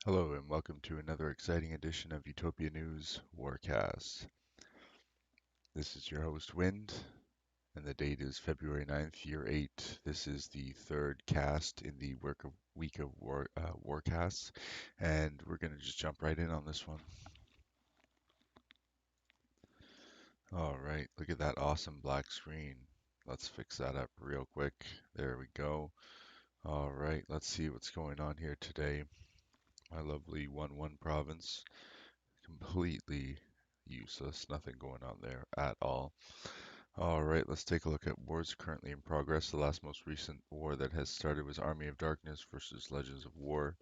Hello and welcome to another exciting edition of Utopia News Warcast. This is your host Wind, and the date is February 9th, year 8. This is the third cast in the week of Warcasts, and we're going to just jump right in on this one. All right, look at that awesome black screen. Let's fix that up real quick. There we go. All right, let's see what's going on here today. My lovely 1-1 province. Completely useless. Nothing going on there at all. All right, let's take a look at wars currently in progress. The last most recent war that has started was Army of Darkness versus Legends of War.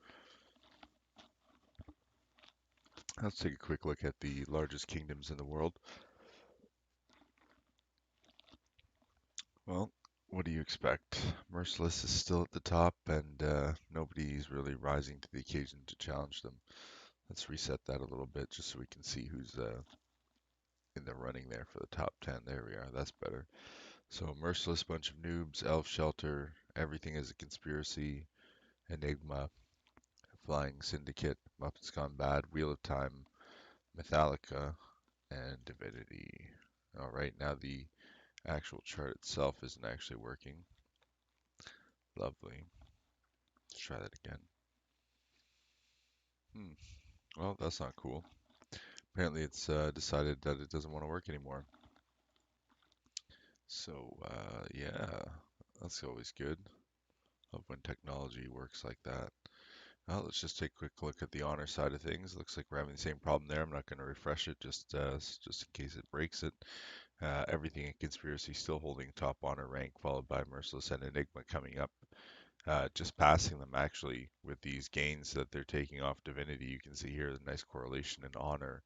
Let's take a quick look at the largest kingdoms in the world. Well, what do you expect? Merciless is still at the top, and nobody's really rising to the occasion to challenge them. Let's reset that a little bit just so we can see who's in the running there for the top 10. There we are. That's better. So Merciless, bunch of noobs, Elf Shelter, Everything is a Conspiracy, Enigma, Flying Syndicate, Muppets Gone Bad, Wheel of Time, Metallica, and Divinity. Alright, now the actual chart itself isn't actually working. Lovely. Let's try that again. Well, that's not cool. Apparently it's decided that it doesn't want to work anymore. So, yeah, that's always good. Love when technology works like that. Well, let's just take a quick look at the honor side of things. Looks like we're having the same problem there. I'm not going to refresh it just in case it breaks it. Everything in Conspiracy still holding top honor rank, followed by Merciless and Enigma coming up. Just passing them actually with these gains that they're taking off Divinity. You can see here the nice correlation in honor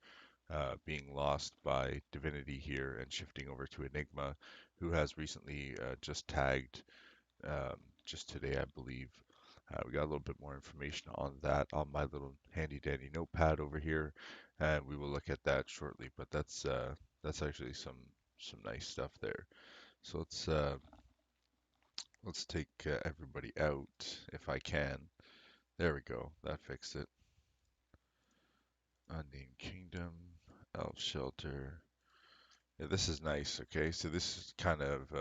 being lost by Divinity here and shifting over to Enigma, who has recently just tagged just today, I believe. We got a little bit more information on that on my little handy dandy notepad over here, and we will look at that shortly. But that's actually some nice stuff there. So let's take everybody out if I can. There we go. That fixed it. Unnamed Kingdom, Elf Shelter. Yeah, this is nice. Okay, so this is kind of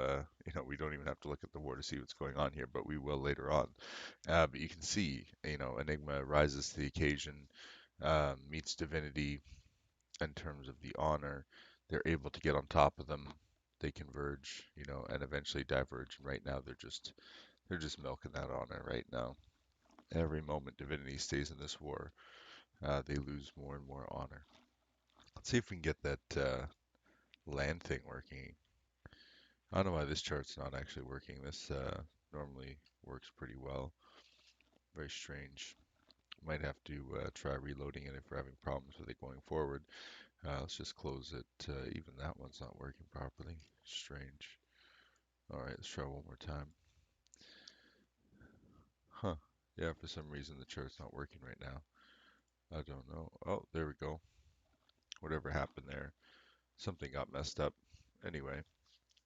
we don't even have to look at the war to see what's going on here, but we will later on. But you can see, Enigma rises to the occasion, meets Divinity in terms of the honor. They're able to get on top of them. They converge, and eventually diverge. And right now they're just milking that honor right now. Every moment Divinity stays in this war, they lose more and more honor. Let's see if we can get that land thing working. I don't know why this chart's not actually working. This normally works pretty well. Very strange. Might have to try reloading it if we're having problems with it going forward. Let's just close it. Even that one's not working properly. Strange. Alright, let's try one more time. Huh. Yeah, for some reason the chart's not working right now. I don't know. Oh, there we go. Whatever happened there. Something got messed up. Anyway,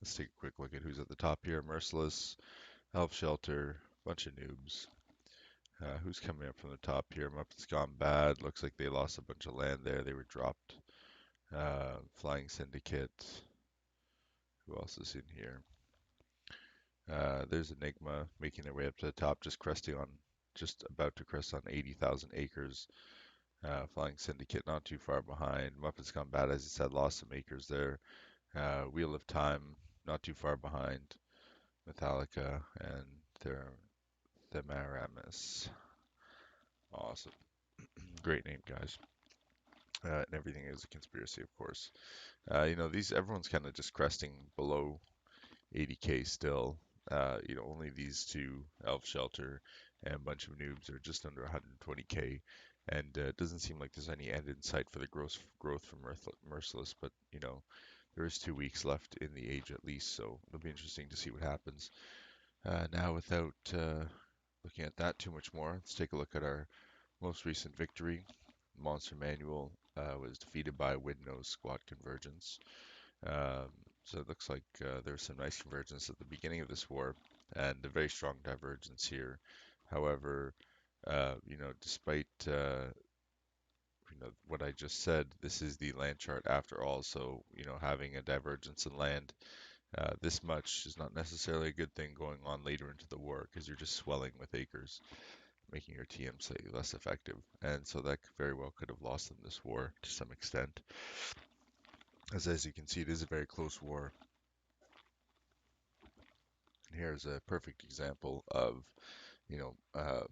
let's take a quick look at who's at the top here. Merciless, Elf Shelter, bunch of noobs. Who's coming up from the top here? Muppets Gone Bad. Looks like they lost a bunch of land there. They were dropped. Flying Syndicate. Who else is in here? There's Enigma making their way up to the top, just about to crest on 80,000 acres. Flying Syndicate not too far behind. Muppets Gone Bad, as I said, lost some acres there. Wheel of Time not too far behind. Metallica and their Themaramus. Awesome. Great name, guys. And everything is a conspiracy, of course. Everyone's kind of just cresting below 80K still. Only these two, Elf Shelter and a bunch of noobs, are just under 120K. And it doesn't seem like there's any end in sight for the growth from Merciless, but there is 2 weeks left in the age at least, so it'll be interesting to see what happens. Now, without looking at that too much more, let's take a look at our most recent victory. Monster Manual was defeated by Windnose Squad Convergence. So it looks like there's some nice convergence at the beginning of this war, and a very strong divergence here. However, Despite what I just said, this is the land chart after all. So, having a divergence in land this much is not necessarily a good thing going on later into the war because you're just swelling with acres, making your TM slightly less effective. And so that very well could have lost them this war to some extent. As you can see, it is a very close war. And here's a perfect example of, you know, uh,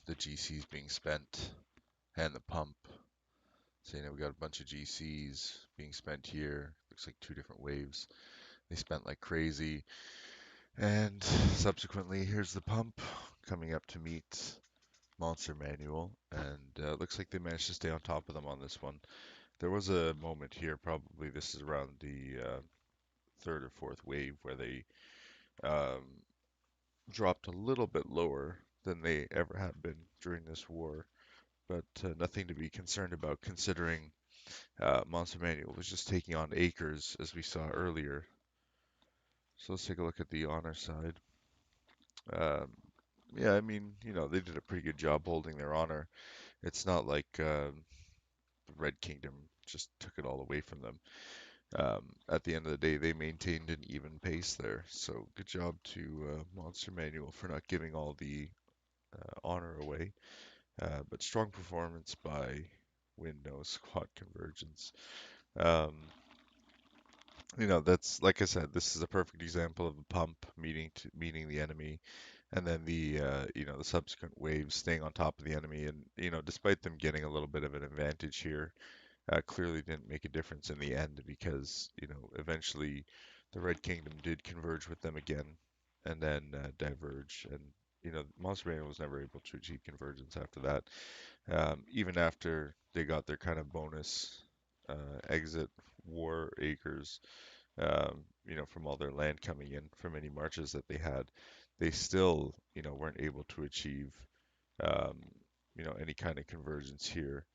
the GCs being spent and the pump. So, we got a bunch of GCs being spent here. Looks like two different waves. They spent like crazy. And subsequently, here's the pump coming up to meet Monster Manual. And looks like they managed to stay on top of them on this one. There was a moment here, probably this is around the third or fourth wave, where they um, dropped a little bit lower than they ever had been during this war. But nothing to be concerned about considering Monster Manual was just taking on acres, as we saw earlier. So let's take a look at the honor side. Um, yeah, I mean, they did a pretty good job holding their honor. It's not like the Red Kingdom just took it all away from them. At the end of the day, they maintained an even pace there. So good job to Monster Manual for not giving all the honor away. But strong performance by Windows Squad Convergence. Um, that's like I said, this is a perfect example of a pump meeting the enemy, and then the subsequent waves staying on top of the enemy, and despite them getting a little bit of an advantage here, clearly didn't make a difference in the end because eventually the Red Kingdom did converge with them again, and then diverge, and Monster Manual was never able to achieve convergence after that. Even after they got their kind of bonus exit war acres, from all their land coming in from any marches that they had, they still, weren't able to achieve, um, any kind of convergence here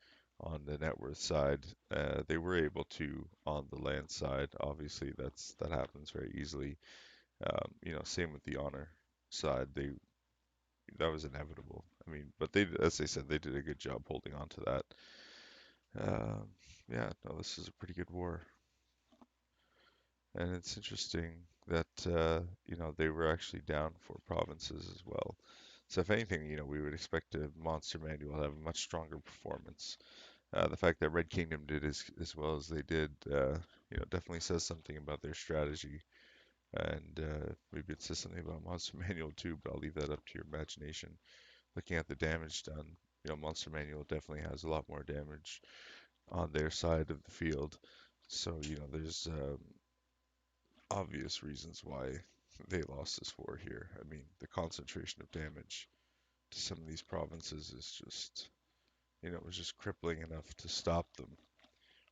on the net worth side. They were able to on the land side. Obviously, that happens very easily. Same with the honor side. That was inevitable. I mean, but as I said, they did a good job holding on to that. Um, yeah, no, this is a pretty good war. And it's interesting that they were actually down 4 provinces as well. So if anything, we would expect a Monster Manual to have a much stronger performance. The fact that Red Kingdom did as well as they did, definitely says something about their strategy. And maybe it says something about Monster Manual too, but I'll leave that up to your imagination. Looking at the damage done, Monster Manual definitely has a lot more damage on their side of the field. So, there's obvious reasons why they lost this war here. I mean, the concentration of damage to some of these provinces is just, it was just crippling enough to stop them.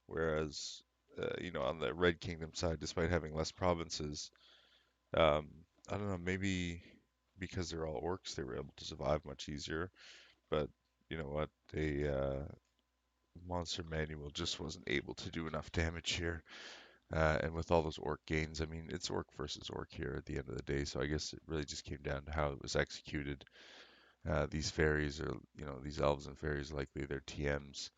Whereas, on the Red Kingdom side, despite having less provinces, um, I don't know, maybe because they're all orcs, they were able to survive much easier. But you know what? Monster Manual just wasn't able to do enough damage here. And with all those orc gains, I mean, it's orc versus orc here at the end of the day. So I guess it really just came down to how it was executed. These fairies are, these elves and fairies likely they're TMs.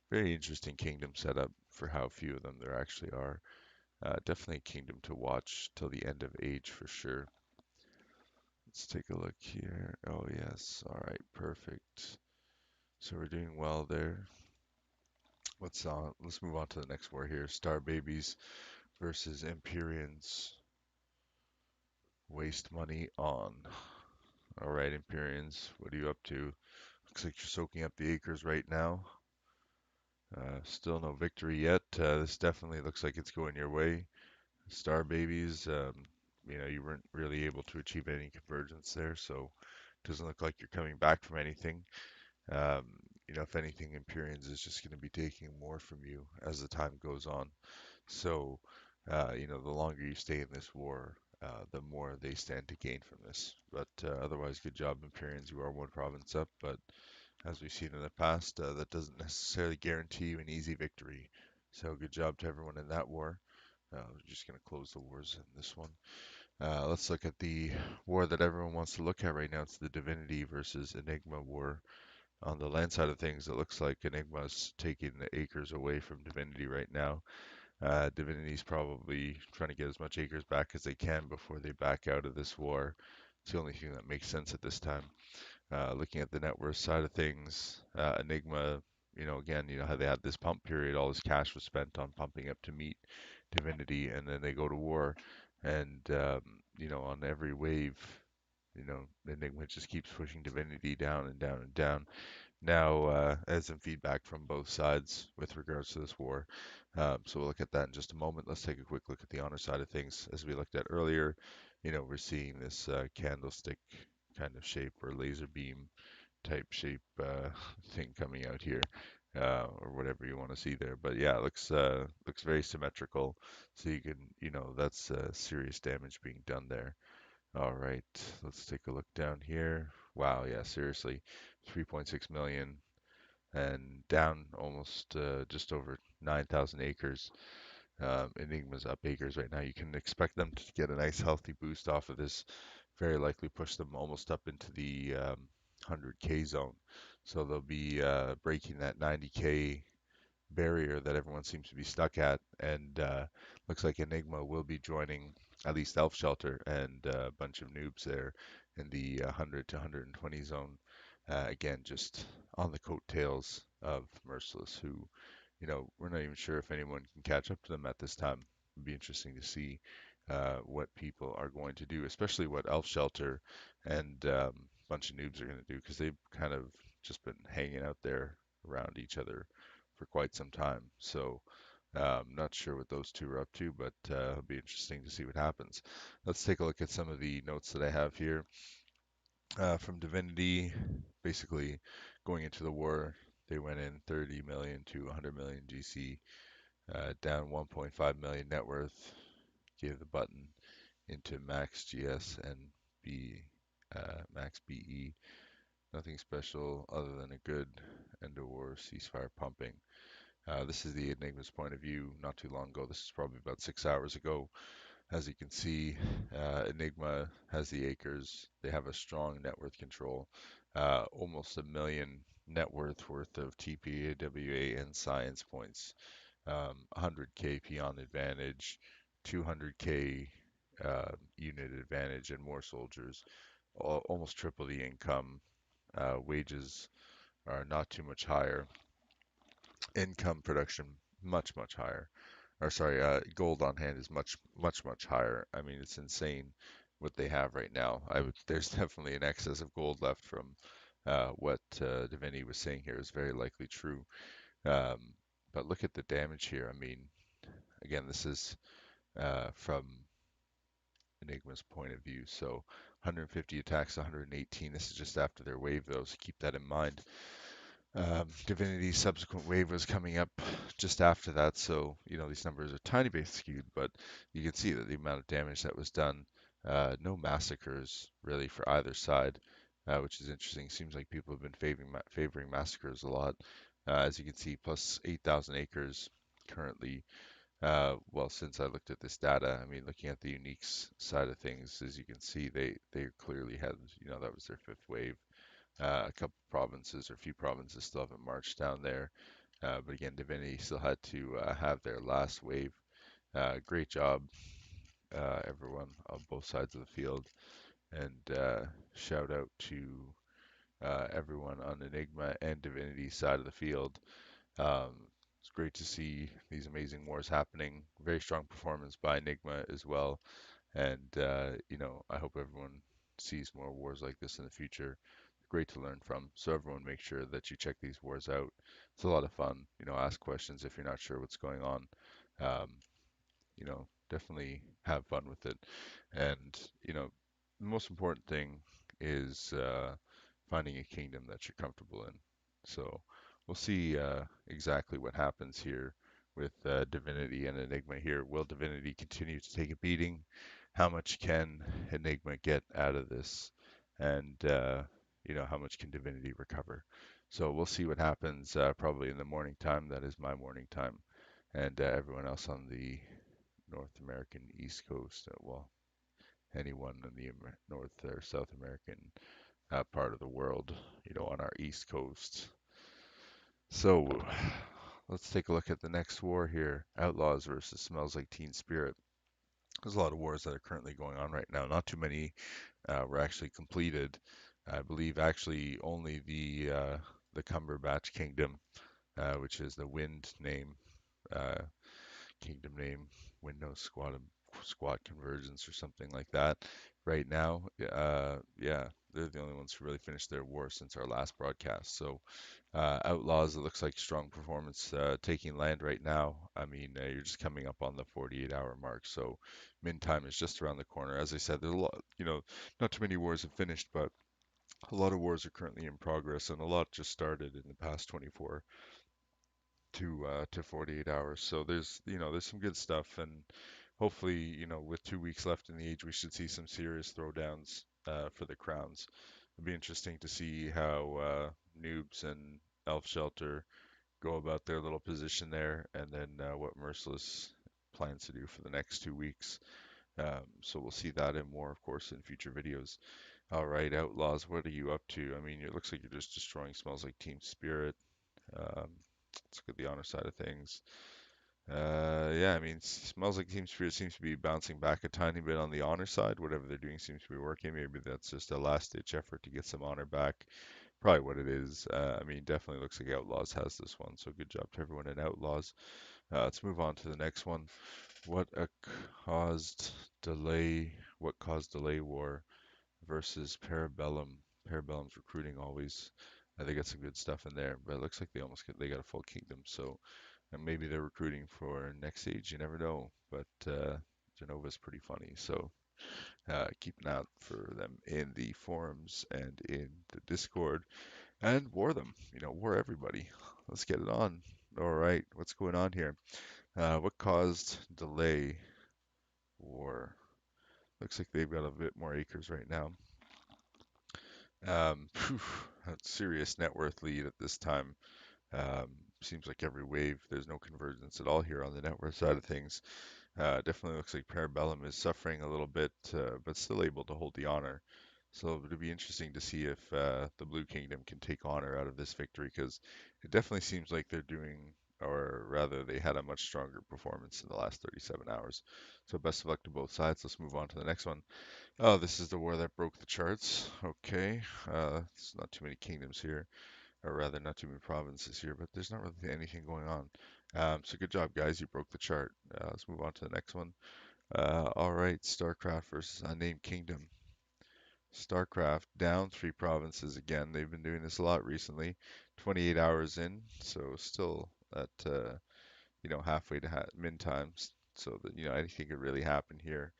Very interesting kingdom setup for how few of them there actually are. Definitely a kingdom to watch till the end of age for sure. Let's take a look here. Oh yes, all right, perfect. So we're doing well there. Let's move on to the next war here. Star Babies versus Empyreans. Waste money on. All right, Empyreans, what are you up to? Looks like you're soaking up the acres right now. Still no victory yet. This definitely looks like it's going your way. Star Babies, you weren't really able to achieve any convergence there, so it doesn't look like you're coming back from anything. Um, if anything, Empyreans is just going to be taking more from you as the time goes on. So, the longer you stay in this war, the more they stand to gain from this. But otherwise, good job, Empyreans. You are 1 province up, but as we've seen in the past, that doesn't necessarily guarantee you an easy victory. So, good job to everyone in that war. We're just going to close the wars in this one. Let's look at the war that everyone wants to look at right now. It's the Divinity versus Enigma war. On the land side of things, it looks like Enigma's taking the acres away from Divinity right now. Divinity's probably trying to get as much acres back as they can before they back out of this war. It's the only thing that makes sense at this time. Looking at the net worth side of things, Enigma, again, how they had this pump period, all this cash was spent on pumping up to meet Divinity, and then they go to war, and on every wave, Enigma just keeps pushing Divinity down and down and down. Now, as some feedback from both sides with regards to this war. So we'll look at that in just a moment. Let's take a quick look at the honor side of things. As we looked at earlier, we're seeing this candlestick kind of shape or laser beam type shape thing coming out here, or whatever you want to see there. But yeah, it looks very symmetrical. So you can, that's serious damage being done there. All right, let's take a look down here. Wow, yeah, seriously, 3.6 million and down almost just over 9,000 acres. Enigma's up acres right now. You can expect them to get a nice healthy boost off of this. Very likely push them almost up into the 100K zone. So they'll be breaking that 90K barrier that everyone seems to be stuck at, and looks like Enigma will be joining at least Elf Shelter and a bunch of noobs there in the 100 to 120 zone. Again, just on the coattails of Merciless, who, we're not even sure if anyone can catch up to them at this time. It'd be interesting to see what people are going to do, especially what Elf Shelter and bunch of noobs are going to do, because they've kind of just been hanging out there around each other for quite some time. So not sure what those two are up to, but it'll be interesting to see what happens. Let's take a look at some of the notes that I have here from Divinity. Basically, going into the war, they went in 30 million to 100 million GC, down 1.5 million net worth. Gave the button into max GS and B, max BE. Nothing special other than a good end of war ceasefire pumping. This is the Enigma's point of view not too long ago. This is probably about 6 hours ago. As you can see, Enigma has the acres. They have a strong net worth control. Almost a million net worth of TP, AWA, and science points. 100K peon advantage, 200K unit advantage, and more soldiers. Almost triple the income. Wages are not too much higher. Income production much higher. Or sorry, gold on hand is much higher. I mean, it's insane what they have right now. There's definitely an excess of gold left from what Divinity was saying here is very likely true. Um, but look at the damage here. I mean, again, this is from Enigma's point of view. So 150 attacks, 118. This is just after their wave, though, so keep that in mind. Divinity's subsequent wave was coming up just after that, so these numbers are tiny bit skewed, but you can see that the amount of damage that was done, no massacres really for either side, which is interesting. Seems like people have been favoring massacres a lot. As you can see, plus 8,000 acres currently. Well, since I looked at this data, I mean, looking at the uniques side of things, as you can see, they clearly had, that was their fifth wave. A couple provinces or a few provinces still haven't marched down there. But again, Divinity still had to have their last wave. Great job, everyone on both sides of the field. And shout out to everyone on Enigma and Divinity side of the field. It's great to see these amazing wars happening. Very strong performance by Enigma as well. And, I hope everyone sees more wars like this in the future. Great to learn from. So everyone make sure that you check these wars out. It's a lot of fun. Ask questions if you're not sure what's going on. Um, Definitely have fun with it. And, the most important thing is finding a kingdom that you're comfortable in. So we'll see exactly what happens here with Divinity and Enigma here. Will Divinity continue to take a beating? How much can Enigma get out of this? And, how much can Divinity recover? So we'll see what happens probably in the morning time. That is my morning time. And everyone else on the North American East Coast, well, anyone in the North or South American part of the world, on our east coast. So let's take a look at the next war here. Outlaws versus Smells Like Teen Spirit. There's a lot of wars that are currently going on right now. Not too many were actually completed. I believe actually only the Cumberbatch Kingdom, which is the Wind name, uh, kingdom name, Windows Squad Convergence or something like that. Right now, yeah, they're the only ones who really finished their war since our last broadcast. So Outlaws, it looks like strong performance taking land right now. I mean, you're just coming up on the 48-hour mark, so min time is just around the corner. As I said, there's a lot, not too many wars have finished, but a lot of wars are currently in progress, and a lot just started in the past 24 to 48 hours. So there's some good stuff, and hopefully, with 2 weeks left in the age, we should see some serious throwdowns for the crowns. It'll be interesting to see how Noobs and Elf Shelter go about their little position there, and then what Merciless plans to do for the next 2 weeks. So we'll see that and more, of course, in future videos. All right, Outlaws, what are you up to? I mean, it looks like you're just destroying Smells Like Team Spirit. Um, let's look at the honor side of things. Yeah, I mean, Smells Like Team Spirit seems to be bouncing back a tiny bit on the honor side. Whatever they're doing seems to be working. Maybe that's just a last-ditch effort to get some honor back. Probably what it is. I mean, definitely looks like Outlaws has this one. So good job to everyone in Outlaws. Let's move on to the next one. What a caused delay? What caused delay war versus Parabellum? Parabellum's recruiting always. They got some good stuff in there, but it looks like they got a full kingdom. So and maybe they're recruiting for next age. You never know. But Genova's pretty funny. So keep an eye out for them in the forums and in the Discord and war them. War everybody. Let's get it on. All right, what's going on here? What caused delay war? Looks like they've got a bit more acres right now. Phew, a serious net worth lead at this time. Seems like every wave, there's no convergence at all here on the net worth side of things. Definitely looks like Parabellum is suffering a little bit, but still able to hold the honor. So it'll be interesting to see if the Blue Kingdom can take honor out of this victory, because it definitely seems like they're doing, or rather, they had a much stronger performance in the last 37 hours. So best of luck to both sides. Let's move on to the next one. Oh, this is the war that broke the charts. Okay, it's not too many kingdoms here, or rather, not too many provinces here, but there's not really anything going on. So good job, guys. You broke the chart. Let's move on to the next one. All right, StarCraft versus Unnamed Kingdom. StarCraft down 3 provinces again. They've been doing this a lot recently. 28 hours in, so still at halfway to min times. So that anything could really happen here.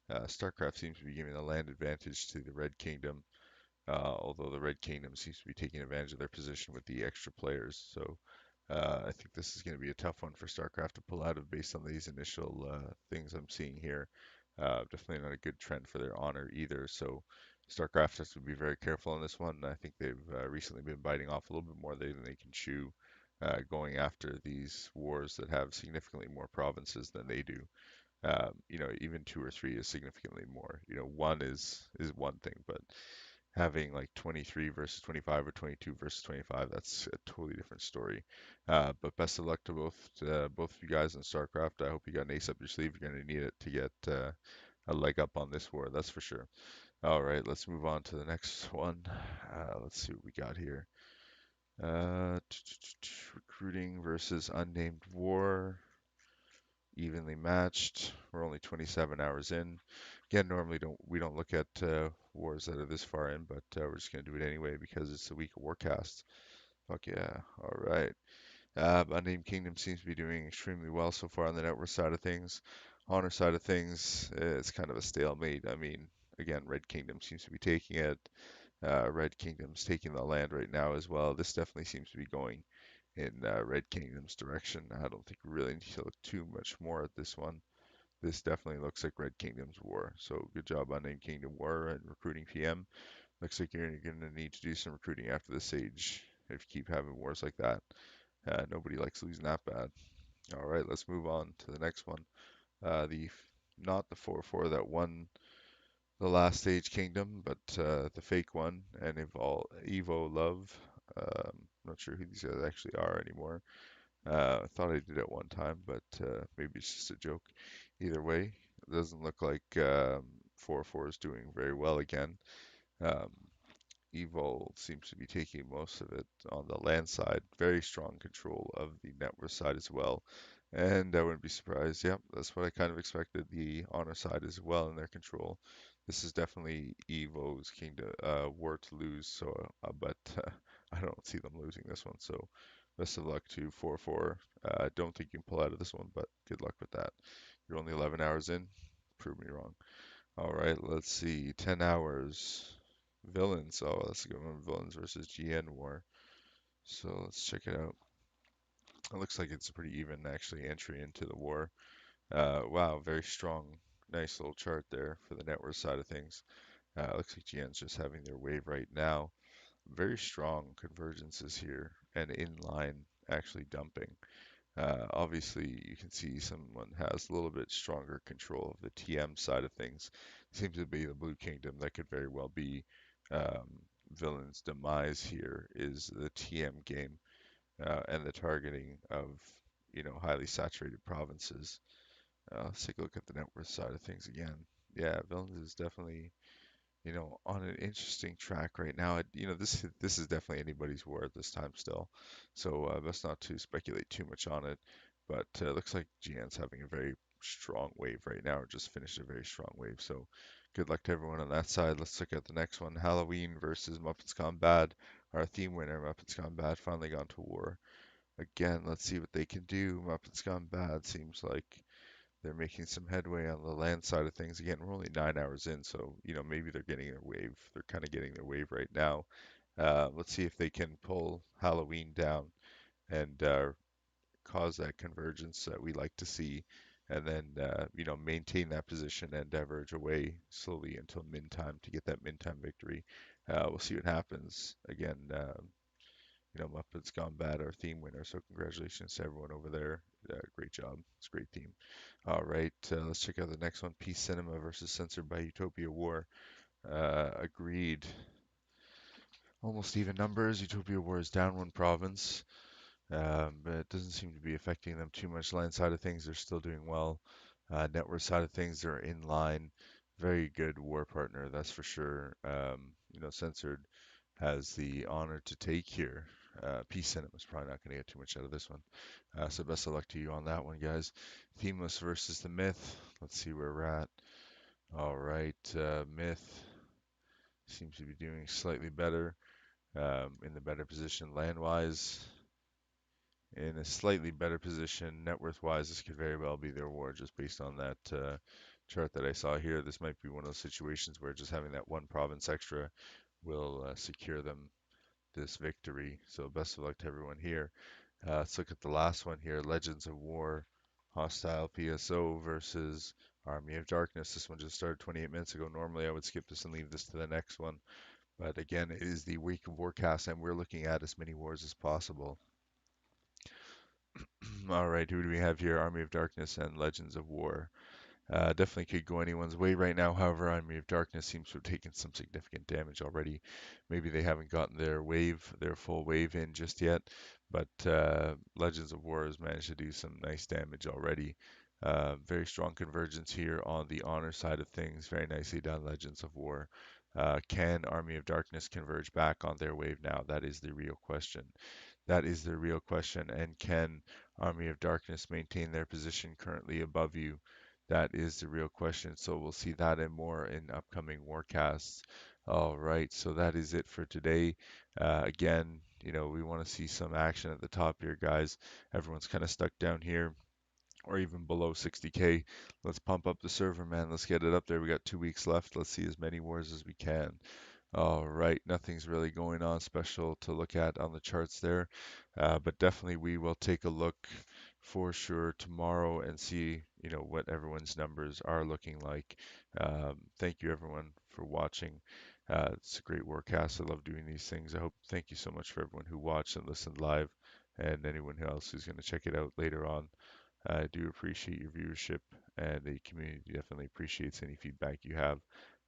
StarCraft seems to be giving the land advantage to the Red Kingdom, although the Red Kingdom seems to be taking advantage of their position with the extra players. So I think this is going to be a tough one for StarCraft to pull out of based on these initial things I'm seeing here. Definitely not a good trend for their honor either. So StarCraft has to be very careful on this one. I think they've recently been biting off a little bit more than they can chew, going after these wars that have significantly more provinces than they do. Even 2 or 3 is significantly more. One is one thing, but having like 23 versus 25 or 22 versus 25, that's a totally different story. But best of luck to both of you guys in StarCraft. I hope you got an ace up your sleeve. You're going to need it to get a leg up on this war, that's for sure. All right, let's move on to the next one. Let's see what we got here. Recruiting versus Unnamed War. Evenly matched. We're only 27 hours in. Again, normally we don't look at wars that are this far in, but we're just gonna do it anyway because it's the week of Warcast. Fuck yeah! All right. Unnamed Kingdom seems to be doing extremely well so far on the network side of things. Honor side of things, it's kind of a stalemate. I mean, again, Red Kingdom seems to be taking it. Red Kingdom's taking the land right now as well. This definitely seems to be going in Red Kingdom's direction. I don't think we really need to look too much more at this one. This definitely looks like Red Kingdom's war. So good job on Named Kingdom War and recruiting PM. Looks like you're going to need to do some recruiting after this age if you keep having wars like that. Nobody likes losing that bad. All right, let's move on to the next one. The not the 4-4 that won the last stage kingdom, but the fake one, and Evo Love. Not sure who these guys actually are anymore. I thought I did at one time, but maybe it's just a joke. Either way, it doesn't look like 4-4 is doing very well again. Um, Evol seems to be taking most of it on the land side. Very strong control of the network side as well. And I wouldn't be surprised. Yep, that's what I kind of expected. The honor side as well in their control. This is definitely Evo's kingdom war to lose. So, but I don't see them losing this one. So, best of luck to 4-4. Don't think you can pull out of this one, but good luck with that. You're only 11 hours in. Prove me wrong. All right, let's see. 10 hours. Villains. Oh, that's a good one. Villains versus GN War. So let's check it out. It looks like it's a pretty even, actually, entry into the war. Wow, very strong. Nice little chart there for the network side of things. Looks like GN's just having their wave right now. Very strong convergences here and inline actually dumping. Obviously, you can see someone has a little bit stronger control of the TM side of things. Seems to be the Blue Kingdom. That could very well be Villain's demise here is the TM game and the targeting of highly saturated provinces. Let's take a look at the net worth side of things again. Yeah, Villains is definitely on an interesting track right now. This is definitely anybody's war at this time still, so best not to speculate too much on it. But looks like GN's having a very strong wave right now, or just finished a very strong wave. So good luck to everyone on that side. Let's look at the next one: Halloween versus Muppets Gone Bad. Our theme winner, Muppets Gone Bad, finally gone to war. Again, let's see what they can do. Muppets Gone Bad seems like they're making some headway on the land side of things. Again, we're only 9 hours in, so maybe they're getting their wave. They're kind of getting their wave right now. Let's see if they can pull Halloween down and cause that convergence that we like to see, and then maintain that position and diverge away slowly until min time to get that min time victory. We'll see what happens. Again, Muppets Gone Bad, our theme winner. So congratulations to everyone over there. Great job. It's a great team. All right, let's check out the next one. Peace Cinema versus Censored by Utopia-War. Agreed. Almost even numbers. Utopia-War is down one province, but it doesn't seem to be affecting them too much. Line side of things, they're still doing well. Network side of things, they're in line. Very good war partner, that's for sure. Censored has the honor to take here. Peace Cinema's probably not going to get too much out of this one. So best of luck to you on that one, guys. Themeless versus the Myth. Let's see where we're at. All right, Myth seems to be doing slightly better, in the better position land-wise. In a slightly better position net worth-wise. This could very well be their war just based on that chart that I saw here. This might be one of those situations where just having that one province extra will secure them this victory. So best of luck to everyone here. Let's look at the last one here. Legends of War, Hostile PSO versus Army of Darkness. This one just started 28 minutes ago. Normally I would skip this and leave this to the next one. But again, it is the week of Warcast and we're looking at as many wars as possible. All right, who do we have here? Army of Darkness and Legends of War. Definitely could go anyone's way right now. However, Army of Darkness seems to have taken some significant damage already. Maybe they haven't gotten their full wave in just yet, but Legends of War has managed to do some nice damage already. Very strong convergence here on the honor side of things. Very nicely done, Legends of War. Can Army of Darkness converge back on their wave now? That is the real question. That is the real question. And can Army of Darkness maintain their position currently above you? That is the real question. So we'll see that and more in upcoming Warcasts. All right, so that is it for today. Again, we want to see some action at the top here, guys. Everyone's kind of stuck down here or even below 60K. Let's pump up the server, man. Let's get it up there. We got 2 weeks left. Let's see as many wars as we can. All right, nothing's really going on special to look at on the charts there, but definitely we will take a look for sure tomorrow and see, what everyone's numbers are looking like. Thank you everyone for watching. It's a great workcast. I love doing these things. Thank you so much for everyone who watched and listened live, and anyone else who's going to check it out later on. I do appreciate your viewership, and the community definitely appreciates any feedback you have.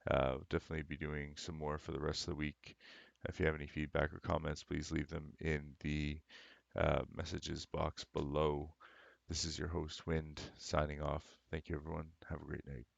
Definitely be doing some more for the rest of the week. If you have any feedback or comments, please leave them in the messages box below. This is your host, Wind, signing off. Thank you, everyone. Have a great night.